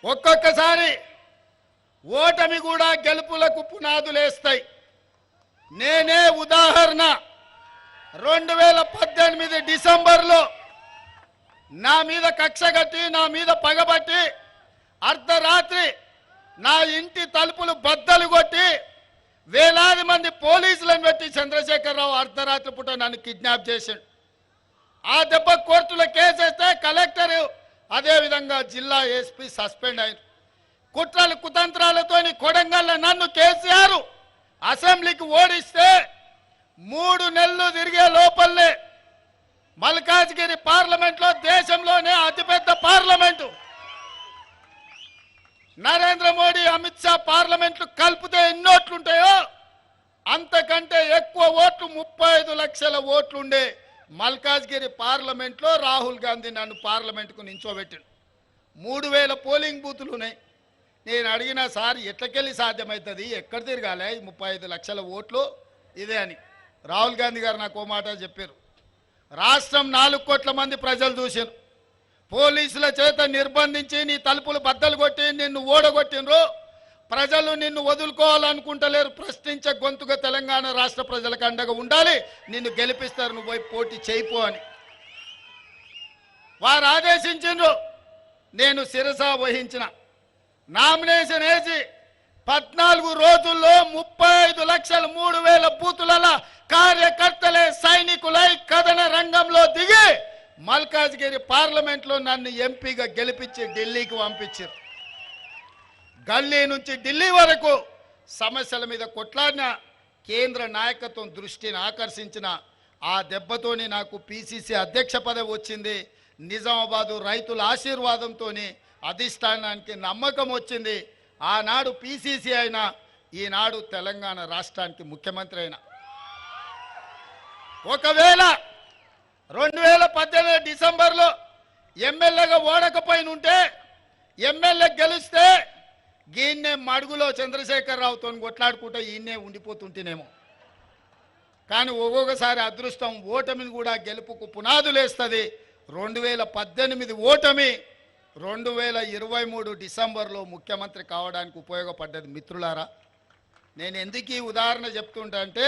ఒక్కొక్కసారి ఓటమి కూడా గెలుపులకు పునాదులేస్తాయి. నేనే ఉదాహరణ. 2018 డిసెంబర్లో నా మీద కక్ష కట్టి, నా మీద పగబట్టి, అర్ధరాత్రి నా ఇంటి తలుపులు బద్దలు కొట్టి వేలాది మంది పోలీసులను పెట్టి చంద్రశేఖరరావు అర్ధరాత్రి పూట నన్ను కిడ్నాప్ చేశాడు. ఆ దెబ్బ కోర్టులో కేసేస్తే కలెక్టర్ అదేవిధంగా జిల్లా ఎస్పీ సస్పెండ్ అయ్యారు. కుట్రలు కుతంత్రాలతో కొడంగల్లో నన్ను కేసీఆర్ అసెంబ్లీకి ఓడిస్తే 3 నెలలు తిరిగే లోపలనే మల్కాజ్గిరి పార్లమెంట్లో, దేశంలోనే అతిపెద్ద పార్లమెంటు, నరేంద్ర మోడీ అమిత్ షా పార్లమెంట్లు కలిపితే ఎన్ని ఓట్లుంటాయో అంతకంటే ఎక్కువ ఓట్లు 35 లక్షల ఓట్లుండే మల్కాజ్గిరి పార్లమెంట్లో రాహుల్ గాంధీ నన్ను పార్లమెంటుకు నించోబెట్టాడు. 3000 పోలింగ్ బూతులు ఉన్నాయి. నేను అడిగిన సార్ ఎట్లకెళ్ళి సాధ్యమవుతుంది, ఎక్కడ తిరగాలి 35 లక్షల ఓట్లు ఇదే అని. రాహుల్ గాంధీ గారు నాకు ఓ మాట చెప్పారు. రాష్ట్రం 4 కోట్ల మంది ప్రజలు చూశారు. పోలీసుల చేత నిర్బంధించి నీ తలుపులు బద్దలు కొట్టి నిన్ను ఓడగొట్టినరు. ప్రజలు నిన్ను వదులుకోవాలనుకుంటలేరు. ప్రశ్నించే గొంతుగా తెలంగాణ రాష్ట్ర ప్రజలకు అండగా ఉండాలి, నిన్ను గెలిపిస్తారు, నువ్వు పోయి పోటీ చేయిపో అని వారు ఆదేశించిండ్రు. నేను శిరస వహించిన. నామినేషన్ వేసి 14 రోజుల్లో 35,03,000 బూతుల కార్యకర్తలే సైనికులై కథన రంగంలో దిగి మల్కాజ్గిరి పార్లమెంట్లో నన్ను ఎంపీగా గెలిపించి ఢిల్లీకి పంపించారు. గల్లీ నుంచి ఢిల్లీ వరకు సమస్యల మీద కొట్లాడిన కేంద్ర నాయకత్వం దృష్టిని ఆకర్షించిన ఆ దెబ్బతోని నాకు పిసిసి అధ్యక్ష పదవి వచ్చింది. నిజామాబాదు రైతుల ఆశీర్వాదంతో అధిష్టానానికి నమ్మకం వచ్చింది. ఆనాడు పిసిసి అయినా, ఈనాడు తెలంగాణ రాష్ట్రానికి ముఖ్యమంత్రి అయినా. ఒకవేళ 2018 డిసెంబర్లో ఎమ్మెల్యేగా ఓడకపోయినుంటే, ఎమ్మెల్యే గెలిస్తే ఈయన్నే మడుగులో చంద్రశేఖరరావుతో కొట్లాడుకుంటూ ఈయన్నే ఉండిపోతుంటేనేమో. కానీ ఒక్కొక్కసారి అదృష్టం ఓటమిని కూడా గెలుపుకు పునాదులేస్తుంది. 2018 ఓటమి 2023 డిసెంబర్లో ముఖ్యమంత్రి కావడానికి ఉపయోగపడ్డది. మిత్రులారా, నేను ఎందుకు ఈ ఉదాహరణ చెప్తుంటా అంటే